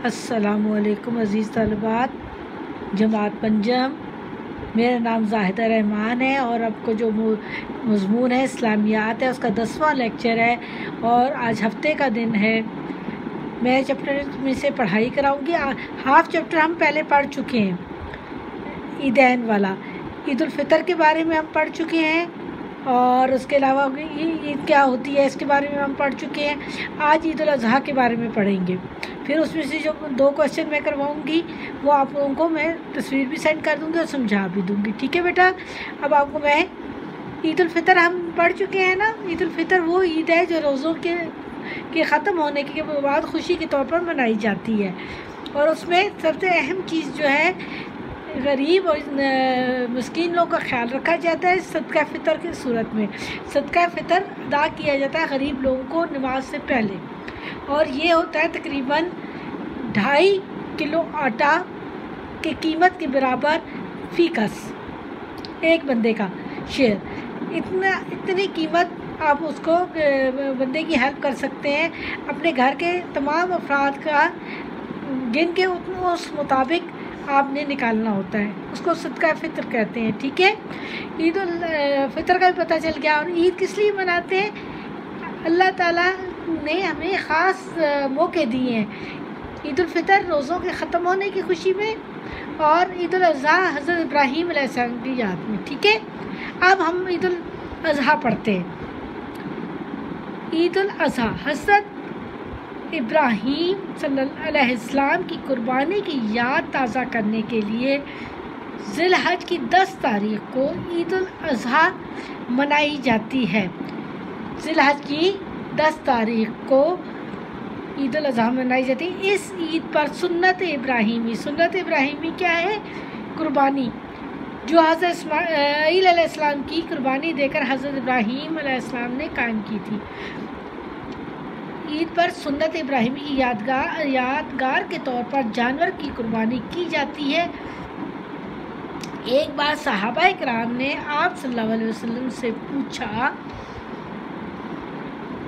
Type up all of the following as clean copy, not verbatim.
السلام علیکم عزیز طالبات جماعت پنجم، میرا نام زاہدہ رحمان ہے اور اب کو جو مضمون ہے اسلامیات ہے، اس کا 10واں لیکچر ہے اور آج ہفتے کا دن ہے۔ میں چیپٹر میں سے پڑھائی کراؤں گی۔ ہاف چیپٹر ہم پہلے پڑھ چکے ہیں، عیدین والا، عید الفطر کے بارے میں ہم پڑھ چکے ہیں اور اس کے علاوہ عید کیا ہوتی ہے اس کے بارے میں ہم پڑھ چکے ہیں۔ آج عید الاضحیٰ کے بارے میں پڑھیں گے، پھر اس میں سے جو 2 کویشچن میں کرواؤں گی وہ آپ لوگوں کو میں تصویر بھی سینڈ کر دوں گی اور سمجھا بھی دوں گی، ٹھیک ہے بیٹا؟ اب آپ کو میں عید الفطر ہم پڑھ چکے ہیں نا۔ عید الفطر وہ عید ہے جو روزوں کے ختم ہونے کے بعد خوشی کے طور پر منائی جاتی ہے، اور اس میں سب سے اہم چیز جو ہے غریب اور مسکین لوگوں کا خیال رکھا جاتا ہے۔ صدقہ فطر کی صورت میں صدقہ فطر ادا کیا جاتا ہے غریب لوگوں کو نماز سے پہلے، اور یہ ہوتا ہے تقریباً 2.5 کلو آٹا کی قیمت کے برابر فی کس، ایک بندے کا شیئر۔ اتنی قیمت آپ اس کو بندے کی ہیلپ کر سکتے ہیں۔ اپنے گھر کے تمام افراد کا گن کے اس مطابق آپ نے نکالنا ہوتا ہے، اس کو صدقہ فطر کہتے ہیں، ٹھیک ہے؟ عید الفطر کا بھی پتہ چل گیا۔ اور عید کس لیے مناتے ہیں؟ اللہ تعالیٰ نے ہمیں خاص موقع دیے ہیں۔ عید الفطر روزوں کے ختم ہونے کی خوشی میں، اور عید الاضحیٰ حضرت ابراہیم علیہ السلام کی یاد میں، ٹھیک ہے؟ اب ہم عید الاضحیٰ پڑھتے ہیں۔ عید الاضحیٰ حضرت ابراہیم صلی اللہ علیہ السلام کی قربانی کی یاد تازہ کرنے کے لیے ذی الحج کی 10 تاریخ کو عید الاضحیٰ منائی جاتی ہے۔ ذی الحج کی 10 تاریخ کو عید الاضحیٰ منائی جاتی ہے۔ اس عید پر سنت ابراہیمی کیا ہے؟ قربانی، جو حضرت اسماعیل علیہ السلام کی قربانی دے کر حضرت ابراہیم علیہ السلام نے قائم کی تھی۔ عید پر سنت ابراہیمی کی یادگار کے طور پر جانور کی قربانی کی جاتی ہے۔ ایک بار صحابہ کرام نے آپ صلی اللہ علیہ وسلم سے پوچھا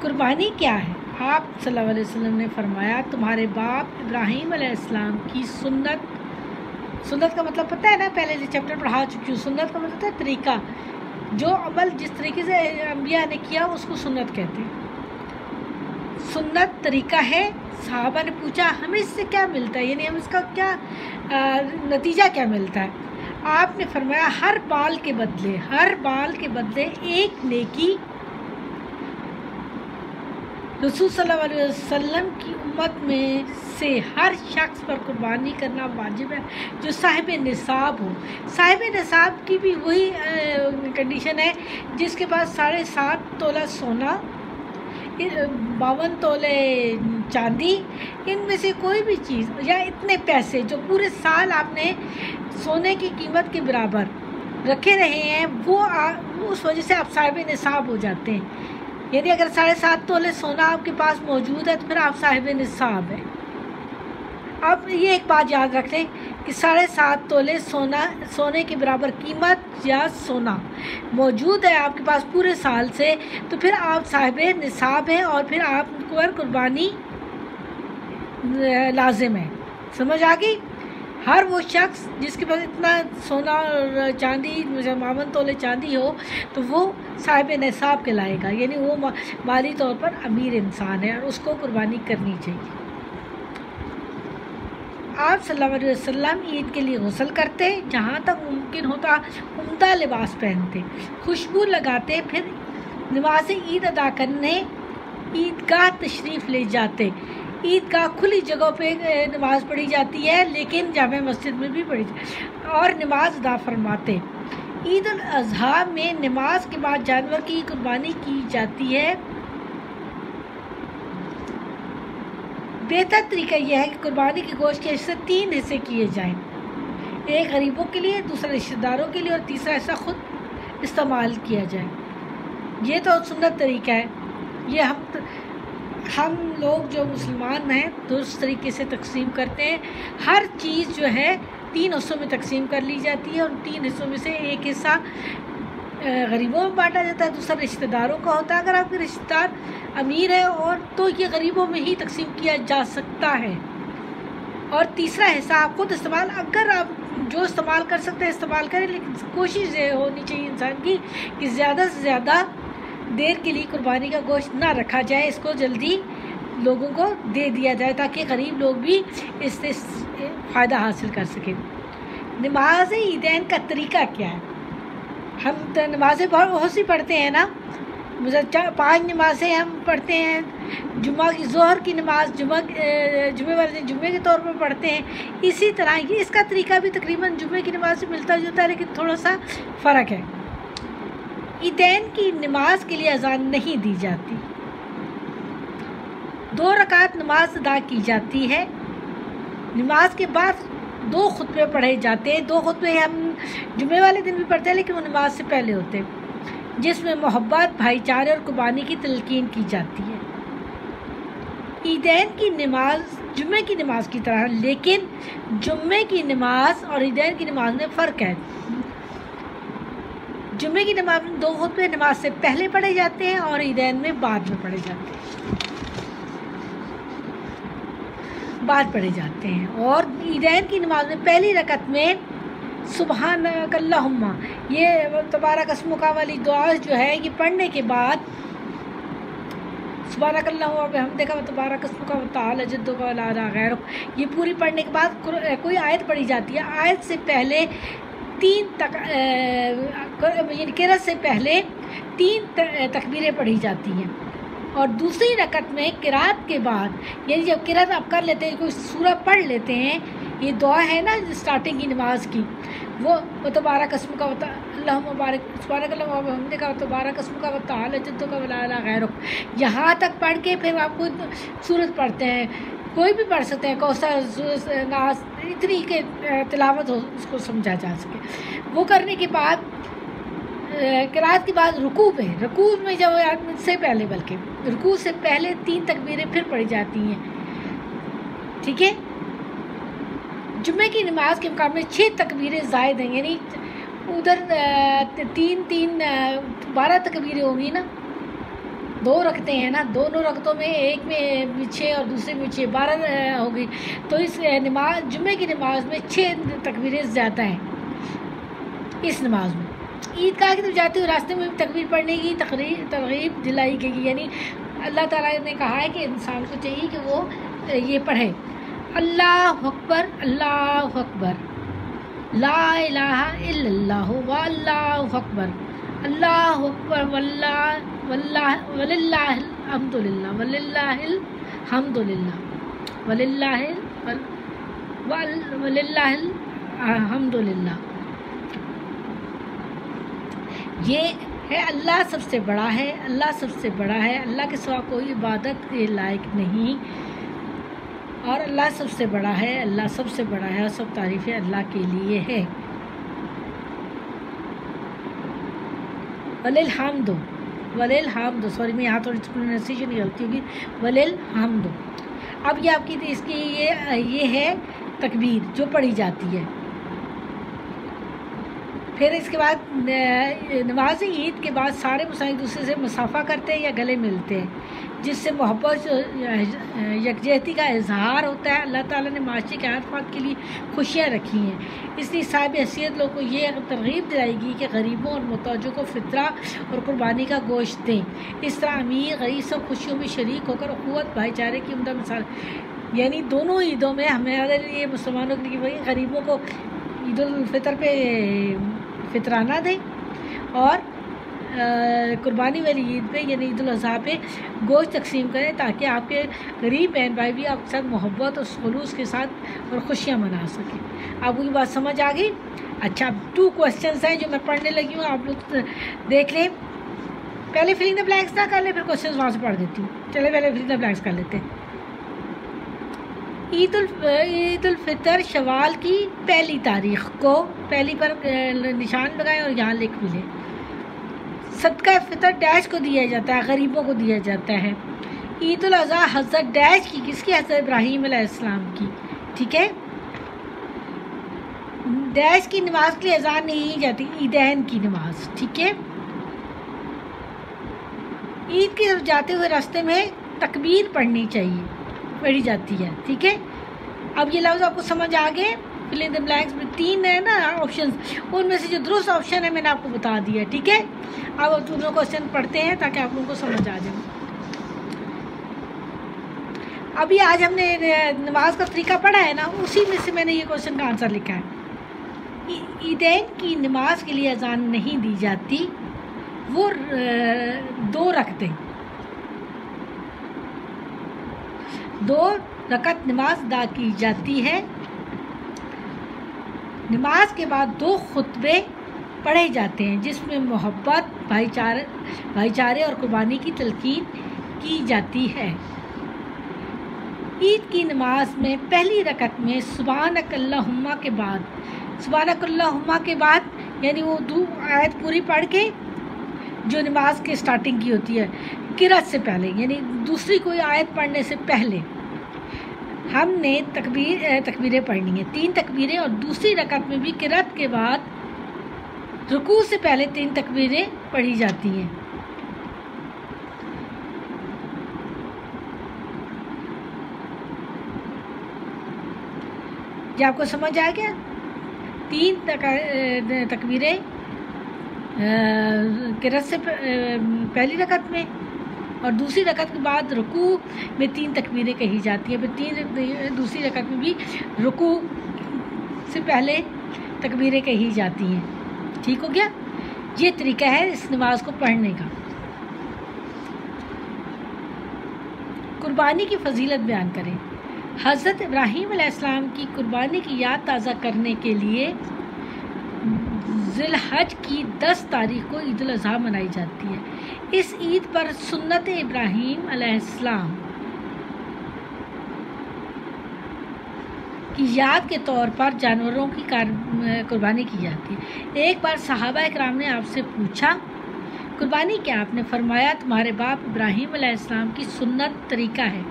قربانی کیا ہے؟ آپ صلی اللہ علیہ وسلم نے فرمایا تمہارے باپ ابراہیم علیہ السلام کی سنت کا مطلب پتہ ہے نا، پہلے جو چیپٹر پڑھا چکی ہوں۔ سنت کا مطلب ہے طریقہ، جو عمل جس طریقے سے انبیاء نے کیا اس کو سنت کہتے ہیں۔ سنت طریقہ ہے۔ صحابہ نے پوچھا ہمیں اس سے کیا ملتا ہے، یعنی ہم اس کا کیا نتیجہ کیا ملتا ہے؟ آپ نے فرمایا ہر بال کے بدلے ایک نیکی رسول صلی اللہ علیہ وسلم کی امت میں سے ہر شخص پر قربانی کرنا واجب ہے جو صاحب نصاب ہو۔ صاحب نصاب کی بھی وہی کنڈیشن ہے جس کے پاس 7.5 تولہ سونا، 52 تولے چاندی، ان میں سے کوئی بھی چیز یا اتنے پیسے جو پورے سال آپ نے سونے کی قیمت کے برابر رکھے رہے ہیں، وہ اس وجہ سے آپ صاحب نصاب ہو جاتے ہیں۔ یعنی اگر 7.5 تولے سونا آپ کے پاس موجود ہے تو پھر آپ صاحب نصاب ہیں۔ اب یہ ایک بات یاد رکھ لیں کہ 7.5 تولے سونے کے برابر قیمت یا سونا موجود ہے آپ کے پاس پورے سال سے، تو پھر آپ صاحب نصاب ہیں اور پھر آپ کو قربانی لازم ہے۔ سمجھ آ گئی؟ ہر وہ شخص جس کے پاس اتنا سونا اور چاندی، 52 تولے چاندی ہو، تو وہ صاحب نصاب کہلائے گا، یعنی وہ مالی طور پر امیر انسان ہے اور اس کو قربانی کرنی چاہیے۔ آپ صلی اللہ علیہ وسلم عید کے لیے غسل کرتے، جہاں تک ممکن ہوتا عمدہ لباس پہنتے، خوشبو لگاتے، پھر نماز عید ادا کرنے عیدگاہ تشریف لے جاتے۔ عیدگاہ کھلی جگہوں پہ نماز پڑھی جاتی ہے، لیکن جامع مسجد میں بھی پڑھی جاتی ہے، اور نماز ادا فرماتے۔ عید الاضحیٰ میں نماز کے بعد جانور کی قربانی کی جاتی ہے۔ بہتر طریقہ یہ ہے کہ قربانی کے گوشت کے حصے 3 حصے کیے جائیں، ایک غریبوں کے لیے، دوسرا رشتہ داروں کے لیے، اور تیسرا حصہ خود استعمال کیا جائے۔ یہ تو سنت طریقہ ہے۔ یہ ہم لوگ جو مسلمان ہیں درست طریقے سے تقسیم کرتے ہیں۔ ہر چیز جو ہے 3 حصوں میں تقسیم کر لی جاتی ہے، اور 3 حصوں میں سے ایک حصہ غریبوں میں بانٹا جاتا ہے، دوسرا رشتہ داروں کا ہوتا ہے۔ اگر آپ کے رشتہ دار امیر ہے اور تو یہ غریبوں میں ہی تقسیم کیا جا سکتا ہے۔ اور تیسرا حصہ آپ خود استعمال، اگر آپ جو استعمال کر سکتے ہیں استعمال کریں، لیکن کوشش یہ ہونی چاہیے انسان کی کہ زیادہ سے زیادہ دیر کے لیے قربانی کا گوشت نہ رکھا جائے، اس کو جلدی لوگوں کو دے دیا جائے تاکہ غریب لوگ بھی اس سے فائدہ حاصل کر سکیں۔ نماز عیدین کا طریقہ کیا ہے؟ ہم تو نمازیں بہت سی پڑھتے ہیں نا، 5 نمازیں ہم پڑھتے ہیں، جمعہ کی ظہر کی نماز جمعے والے دن جمعے کے طور پر پڑھتے ہیں، اسی طرح یہ اس کا طریقہ بھی تقریباً جمعے کی نماز سے ملتا جلتا ہے، لیکن تھوڑا سا فرق ہے۔ عیدین کی نماز کے لیے اذان نہیں دی جاتی، 2 رکعت نماز ادا کی جاتی ہے، نماز کے بعد 2 خطبے پڑھے جاتے ہیں، 2 خطبے ہم جمعے والے دن بھی پڑھتے ہیں لیکن وہ نماز سے پہلے ہوتے ہیں، جس میں محبت، بھائی چارے اور قربانی کی تلقین کی جاتی ہے۔ عیدین کی نماز جمعے کی نماز کی طرح، لیکن جمعے کی نماز اور عیدین کی نماز میں فرق ہے۔ جمعے کی نماز میں 2 خطبے نماز سے پہلے پڑھے جاتے ہیں اور عیدین میں بعد میں پڑھے جاتے ہیں، اور عیدین کی نماز میں پہلی رکعت میں سبحانک اللہم، یہ تبارک اسمک والی دعا جو ہے یہ پڑھنے کے بعد سبحانک اللہم وبحمدک تبارک اسمک وتعالی جدک ولا الہ غیرک، یہ پوری پڑھنے کے بعد کوئی آیت پڑھی جاتی ہے، آیت سے پہلے 3 یعنی قرأت سے پہلے 3 تکبیریں پڑھی جاتی ہیں، اور دوسری رکعت میں قرأت کے بعد، یعنی جب قرأت آپ کر لیتے ہیں، کوئی سورہ پڑھ لیتے ہیں، یہ دعا ہے نا سٹارٹنگ کی نماز کی، وہ تبارک اسمک اللہم مبارک سبحانک اللہم وبحمدک تبارک اسمک وتعالی جدک ولا الہ غیرک، یہاں تک پڑھ کے پھر آپ کو سورت پڑھتے ہیں، کوئی بھی پڑھ سکتے ہیں، کوثر، ناس، اتنی کہ تلاوت ہو اس کو سمجھا جا سکے۔ وہ کرنے کے بعد قرأت کے بعد رکوع میں جب سے پہلے، بلکہ رکوع سے پہلے 3 تکبیریں پھر پڑھی جاتی ہیں، ٹھیک ہے۔ جمعے کی نماز کے مقابلے 6 تکبیریں زائد ہیں، یعنی ادھر 3 12 تکبیریں ہوں گی نا، 2 رکعتیں ہیں نا، دونوں رکعتوں میں ایک میں 6 اور دوسرے میں 6، 12 ہوگی، تو اس جمعے کی نماز میں 6 تکبیریں زیادہ ہیں اس نماز میں۔ عیدگاہ کی طرف جاتے ہوئے راستے میں تکبیر پڑھنے کی ترغیب دلائی گئی، یعنی اللہ تعالیٰ نے کہا ہے کہ انسان کو چاہیے کہ وہ یہ پڑھے، اللہ اکبر اللہ اکبر، لا الہ الا اللہ واللہ اکبر، اللہ اکبر وللہ الحمد للہ وللہ الحمد للہ وللہ الحمد للہ۔ یہ ہے اللہ سب سے بڑا ہے، اللہ سب سے بڑا ہے، اللہ کے سوا کوئی عبادت کے لائق نہیں، اور اللہ سب سے بڑا ہے، اللہ سب سے بڑا ہے، اور سب تعریفیں اللہ کے لیے ہے۔ وللحمد، سوری میں یہاں تھوڑی پروننسیشن کی غلطی ہوگی، وللحمد۔ اب یہ آپ کی اس کی یہ ہے تکبیر جو پڑھی جاتی ہے۔ پھر اس کے بعد نماز عید کے بعد سارے مسلمان ایک دوسرے سے مصافحہ کرتے ہیں یا گلے ملتے ہیں، جس سے محبت یکجہتی کا اظہار ہوتا ہے۔ اللہ تعالیٰ نے معاشرے کے ہر فرد کے لیے خوشیاں رکھی ہیں، اس لیے صاحب حیثیت لوگوں کو یہ ترغیب دلائی گی کہ غریبوں اور محتاجوں کو فطرہ اور قربانی کا گوشت دیں۔ اس طرح امیر غریب سب خوشیوں میں شریک ہو کر اخوت بھائی چارے کی عمدہ مثال، یعنی دونوں عیدوں میں ہمارے لیے مسلمانوں کے لیے غریبوں کو عید الفطر پہ فطرانہ دیں، اور قربانی والی عید پہ یعنی عید الاضحیٰ پہ گوشت تقسیم کریں، تاکہ آپ کے غریب بہن بھائی بھی آپ کے ساتھ محبت اور خلوص کے ساتھ اور خوشیاں منا سکیں۔ آپ کو یہ بات سمجھ آ گئی؟ اچھا، اب 2 کوسچنس ہیں جو میں پڑھنے لگی ہوں، آپ لوگ دیکھ لیں۔ پہلے فلنگ دا بلینکس نہ کر لیں، پھر کوسچنس وہاں سے پڑھ دیتی ہوں۔ چلے پہلے فلنگ دا بلینکس کر لیتے ہیں۔ عید الفطر شوال کی پہلی تاریخ کو، پہلی پر نشان لگائیں اور یہاں لکھ بھی لیں۔ صدقہ فطر ڈیش کو دیا جاتا ہے، غریبوں کو دیا جاتا ہے۔ عید الاضحیٰ حضرت ڈیش کی، کس کی؟ حضرت ابراہیم علیہ السلام کی، ٹھیک ہے۔ ڈیش کی نماز کے لیے اذان نہیں جاتی، عیدین کی نماز، ٹھیک ہے۔ عید کی طرف جاتے ہوئے راستے میں تکبیر پڑھنی چاہیے، پڑھی جاتی ہے، ٹھیک ہے۔ اب یہ لفظ آپ کو سمجھ آ گئے؟ فل ان دی بلینکس میں 3 ہے نا آپشنز، ان میں سے جو درست آپشن ہے میں نے آپ کو بتا دیا ہے، ٹھیک ہے؟ اب دونوں کوشچن پڑھتے ہیں تاکہ آپ لوگوں کو سمجھ آ جائے۔ ابھی آج ہم نے نماز کا طریقہ پڑھا ہے نا، اسی میں سے میں نے یہ کوشچن کا آنسر لکھا ہے۔ عیدین کی نماز کے لیے اذان نہیں دی جاتی، وہ 2 رکعت نماز ادا کی جاتی ہے۔ نماز کے بعد 2 خطبے پڑھے جاتے ہیں جس میں محبت، بھائی چارے اور قربانی کی تلقین کی جاتی ہے۔ عید کی نماز میں پہلی رکعت میں سبحانک اللہم کے بعد یعنی وہ آیت پوری پڑھ کے جو نماز کے سٹارٹنگ کی ہوتی ہے قرأت سے پہلے، یعنی دوسری کوئی آیت پڑھنے سے پہلے ہم نے تکبیریں پڑھنی ہیں، 3 تکبیریں، اور دوسری رکعت میں بھی قرأت کے بعد رکوع سے پہلے 3 تکبیریں پڑھی جاتی ہیں۔ یہ آپ کو سمجھ آ گیا؟ 3 تکبیریں قرأت سے پہلی رکعت میں، اور دوسری رکعت کے بعد رکوع میں 3 تکبیریں کہی جاتی ہیں، پھر دوسری رکعت میں بھی رکوع سے پہلے تکبیریں کہی جاتی ہیں۔ ٹھیک ہو گیا؟ یہ طریقہ ہے اس نماز کو پڑھنے کا۔ قربانی کی فضیلت بیان کریں۔ حضرت ابراہیم علیہ السلام کی قربانی کی یاد تازہ کرنے کے لیے ذی الحج کی 10 تاریخ کو عید الاضحیٰ منائی جاتی ہے۔ اس عید پر سنت ابراہیم علیہ السلام کی یاد کے طور پر جانوروں کی قربانی کی جاتی ہے۔ ایک بار صحابہ اکرام نے آپ سے پوچھا قربانی کیا؟ آپ نے فرمایا تمہارے باپ ابراہیم علیہ السلام کی سنت طریقہ ہے۔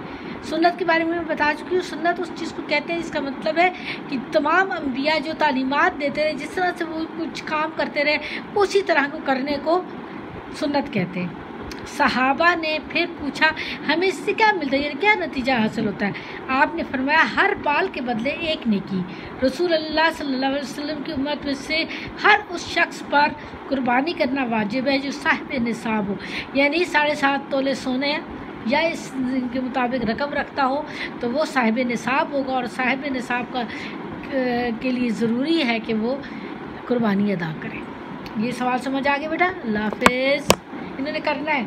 سنت کے بارے میں بتا چکی ہوں۔ سنت اس چیز کو کہتے ہیں جس کا مطلب ہے کہ تمام انبیاء جو تعلیمات دیتے رہے، جس طرح سے وہ کچھ کام کرتے رہے، اسی طرح کو کرنے کو سنت کہتے ہیں۔ صحابہ نے پھر پوچھا ہمیں اس سے کیا ملتا ہے، یعنی کیا نتیجہ حاصل ہوتا ہے؟ آپ نے فرمایا ہر بال کے بدلے 1 نیکی۔ رسول اللہ صلی اللہ علیہ وسلم کی امت میں سے ہر اس شخص پر قربانی کرنا واجب ہے جو صاحب نصاب ہو، یعنی 7.5 تولے سونے یا اس کے مطابق رقم رکھتا ہو تو وہ صاحب نصاب ہوگا، اور صاحب نصاب کے لیے ضروری ہے کہ وہ قربانی ادا کرے۔ یہ سوال سمجھ آ گیا بیٹا؟ اللہ حافظ۔ انہوں نے کرنا ہے۔